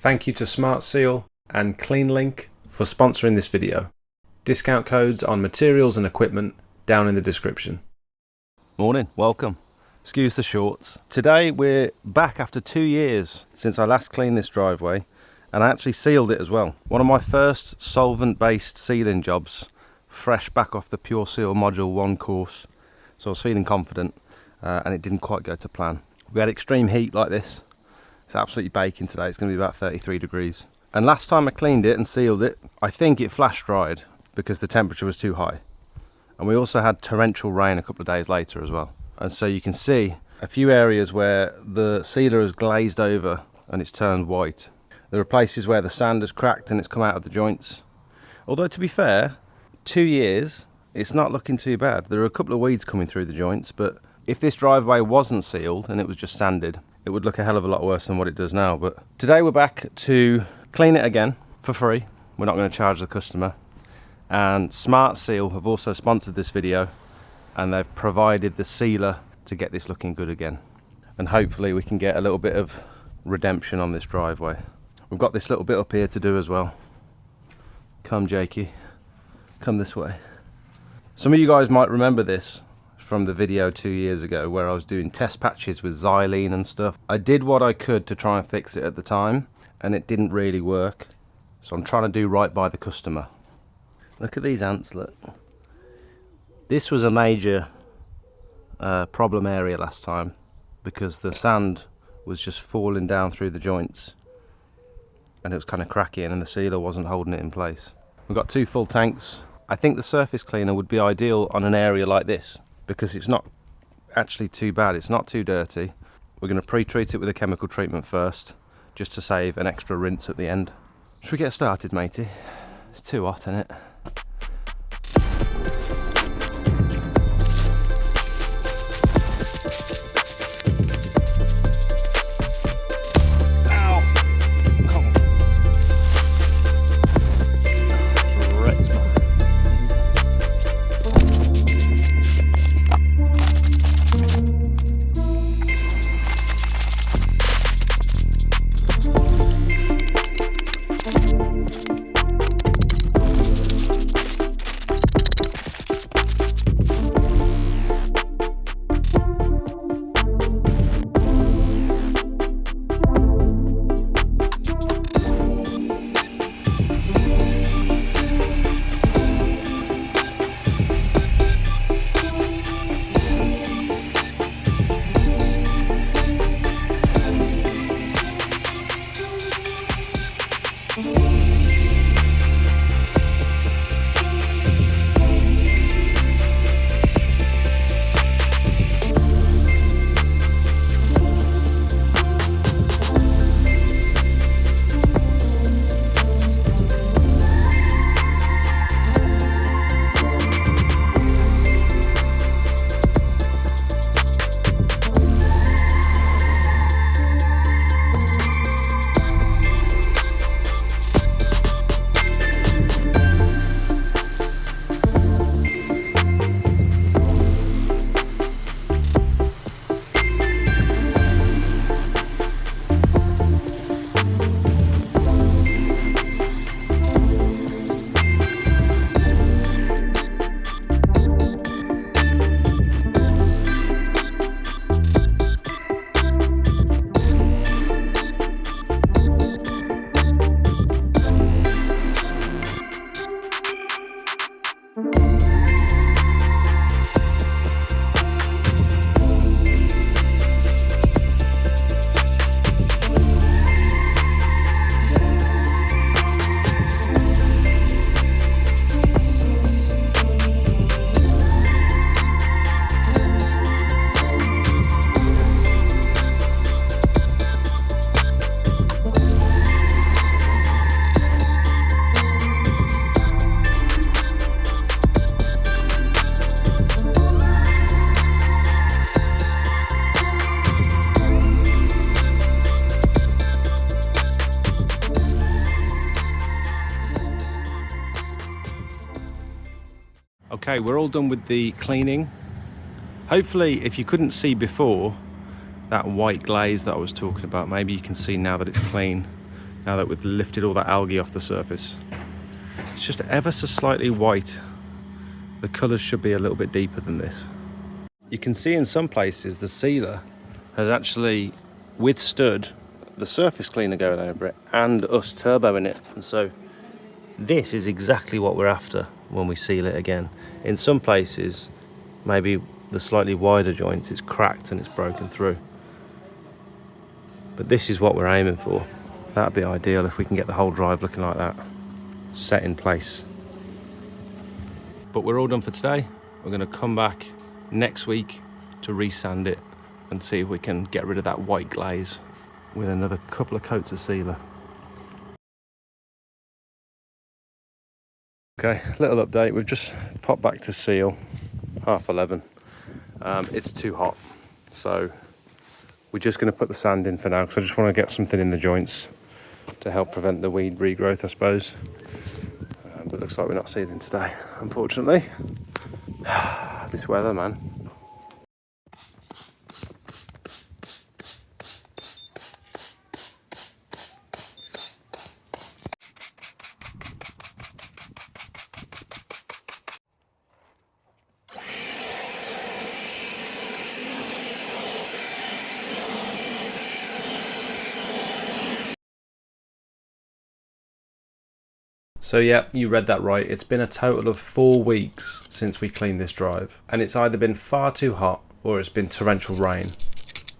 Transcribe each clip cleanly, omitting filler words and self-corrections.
Thank you to Smart Seal and CleanLink for sponsoring this video. Discount codes on materials and equipment down in the description. Morning, welcome. Excuse the shorts. Today we're back after 2 years since I last cleaned this driveway, and I actually sealed it as well. One of my first solvent-based sealing jobs, fresh back off the Pure Seal Module 1 course, so I was feeling confident, and it didn't quite go to plan. We had extreme heat like this. It's absolutely baking today. It's going to be about 33 degrees. And last time I cleaned it and sealed it, I think it flash dried because the temperature was too high. And we also had torrential rain a couple of days later as well. And so you can see a few areas where the sealer has glazed over and it's turned white. There are places where the sand has cracked and it's come out of the joints. Although to be fair, 2 years, it's not looking too bad. There are a couple of weeds coming through the joints, but if this driveway wasn't sealed and it was just sanded, it would look a hell of a lot worse than what it does now. But today we're back to clean it again for free. We're not going to charge the customer. And Smart Seal have also sponsored this video, and they've provided the sealer to get this looking good again. And hopefully we can get a little bit of redemption on this driveway. We've got this little bit up here to do as well. Come Jakey, come this way. Some of you guys might remember this from the video 2 years ago where I was doing test patches with xylene and stuff. I did what I could to try and fix it at the time, and it didn't really work. So I'm trying to do right by the customer. Look at these ants, look. This was a major problem area last time because the sand was just falling down through the joints and it was kind of cracking and the sealer wasn't holding it in place. We've got 2 full tanks. I think the surface cleaner would be ideal on an area like this because it's not actually too bad, it's not too dirty. We're going to pre-treat it with a chemical treatment first, just to save an extra rinse at the end. Should we get started, matey? It's too hot, isn't it? Okay, we're all done with the cleaning. Hopefully, if you couldn't see before, that white glaze that I was talking about, maybe you can see now that it's clean. now that we've lifted all that algae off the surface. It's just ever so slightly white. The colours should be a little bit deeper than this. You can see in some places the sealer has actually withstood the surface cleaner going over it and us turboing it, and so this is exactly what we're after when we seal it again. In some places, maybe the slightly wider joints, it's cracked and it's broken through, but this is what we're aiming for. That'd be ideal if we can get the whole drive looking like that, set in place. But we're all done for today. We're going to come back next week to resand it and see if we can get rid of that white glaze with another couple of coats of sealer. Okay, little update. We've just popped back to seal, 11:30. It's too hot, so we're just going to put the sand in for now, because I just want to get something in the joints to help prevent the weed regrowth, I suppose. But it looks like we're not sealing today, unfortunately. This weather, man. So yeah, you read that right. It's been a total of 4 weeks since we cleaned this drive, and it's either been far too hot or it's been torrential rain.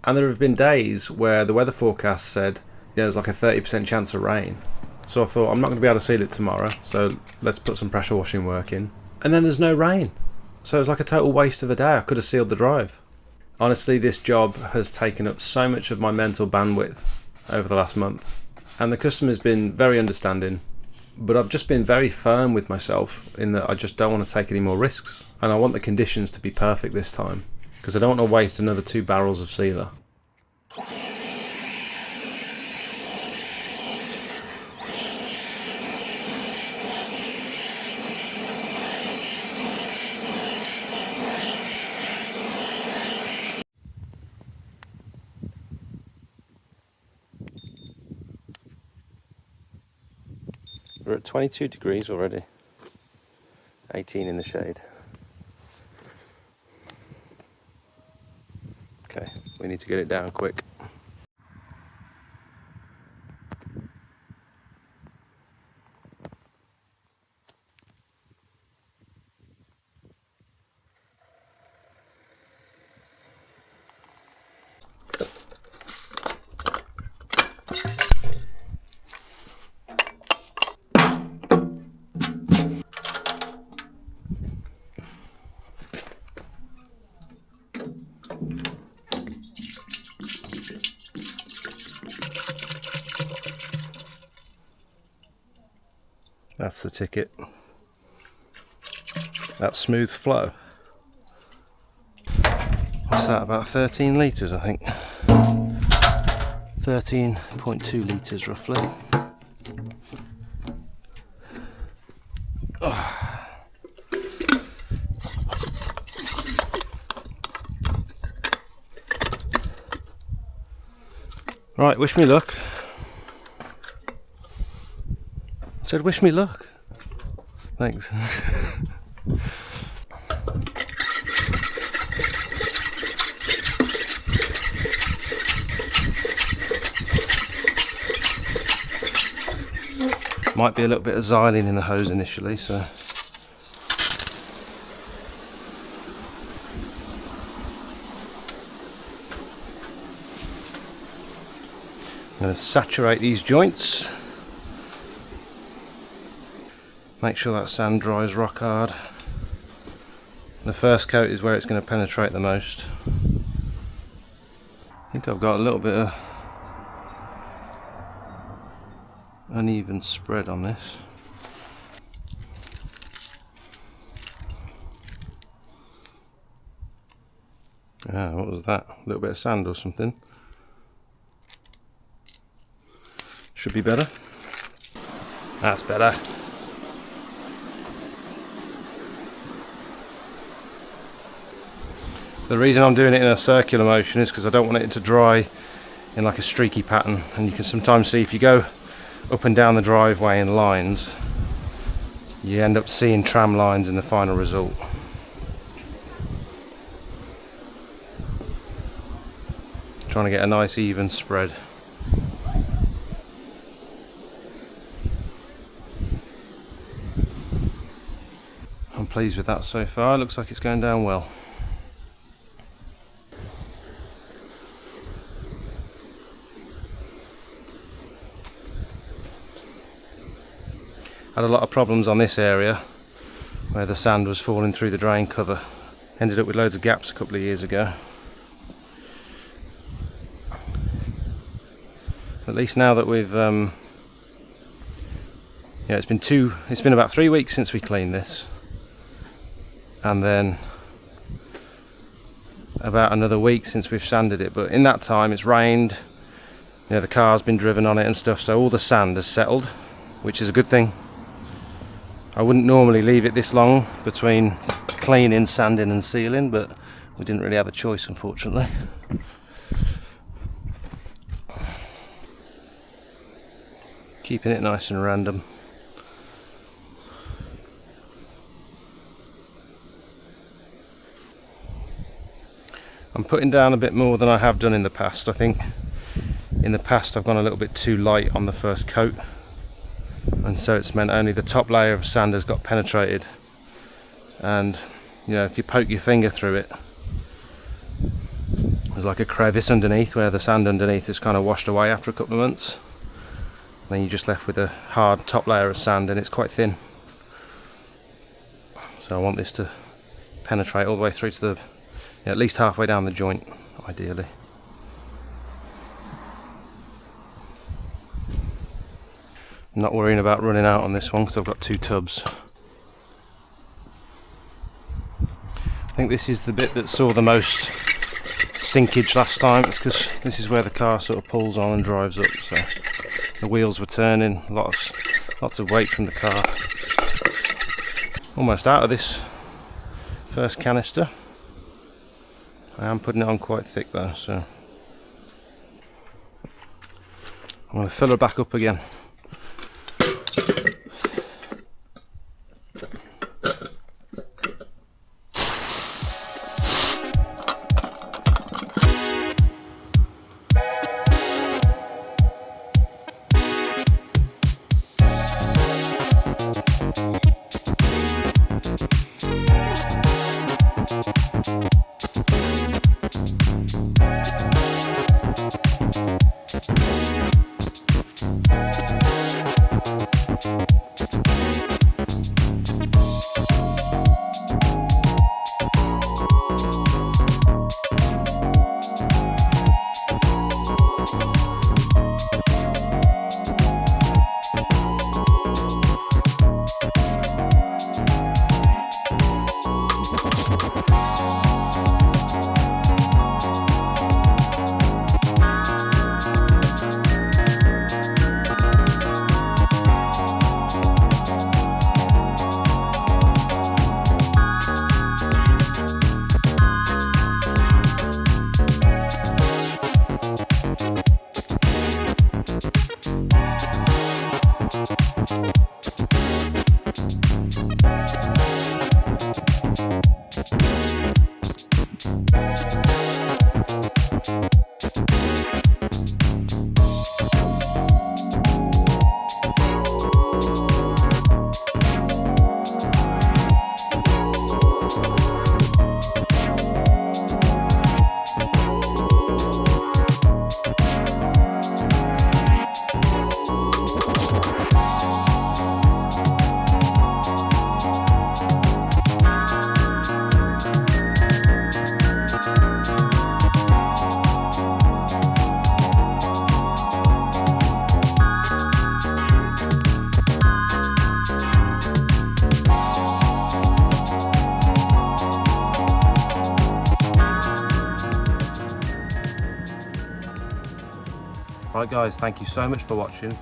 And there have been days where the weather forecast said, there's like a 30% chance of rain. So I thought, I'm not going to be able to seal it tomorrow, so let's put some pressure washing work in. And then there's no rain. So it's like a total waste of a day. I could have sealed the drive. Honestly, this job has taken up so much of my mental bandwidth over the last month. And the customer's been very understanding. But I've just been very firm with myself in that I just don't want to take any more risks, and I want the conditions to be perfect this time, because I don't want to waste another 2 barrels of sealer. We're at 22 degrees already, 18 in the shade. Okay, we need to get it down quick. That's the ticket. That's smooth flow. What's that, about 13 litres I think. 13.2 litres roughly. Oh. Right, wish me luck. Said wish me luck. Thanks. Might be a little bit of xylene in the hose initially, so I'm going to saturate these joints. Make sure that sand dries rock hard. The first coat is where it's going to penetrate the most. I think I've got a little bit of uneven spread on this. Ah, what was that? A little bit of sand or something. Should be better. That's better. The reason I'm doing it in a circular motion is because I don't want it to dry in like a streaky pattern, and you can sometimes see if you go up and down the driveway in lines, you end up seeing tram lines in the final result. Trying to get a nice even spread. I'm pleased with that so far. Looks like it's going down well. Had a lot of problems on this area where the sand was falling through the drain cover. Ended up with loads of gaps a couple of years ago. At least now that we've it's been about 3 weeks since we cleaned this, and then about another week since we've sanded it, but in that time it's rained, the car's been driven on it and stuff, so all the sand has settled, which is a good thing. I wouldn't normally leave it this long between cleaning, sanding and sealing, but we didn't really have a choice, unfortunately. Keeping it nice and random. I'm putting down a bit more than I have done in the past. I think in the past I've gone a little bit too light on the first coat, and so it's meant only the top layer of sand has got penetrated, and if you poke your finger through it, there's like a crevice underneath where the sand underneath is kind of washed away after a couple of months. Then you're just left with a hard top layer of sand, and it's quite thin. So I want this to penetrate all the way through to the, at least halfway down the joint, ideally. I'm not worrying about running out on this one because I've got 2 tubs. I think this is the bit that saw the most sinkage last time. It's because this is where the car sort of pulls on and drives up, so the wheels were turning, lots of weight from the car. Almost out of this first canister. I am putting it on quite thick though, so I'm going to fill her back up again. Right guys, thank you so much for watching.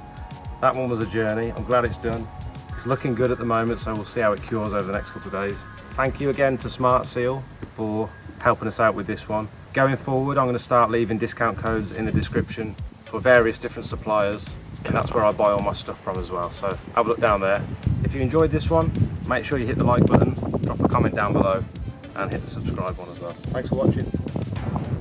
That one was a journey. I'm glad it's done. It's looking good at the moment, so we'll see how it cures over the next couple of days. Thank you again to Smart Seal for helping us out with this one. Going forward, I'm going to start leaving discount codes in the description for various different suppliers. and that's where I buy all my stuff from as well. So have a look down there. If you enjoyed this one, make sure you hit the like button, drop a comment down below, and hit the subscribe one as well. Thanks for watching.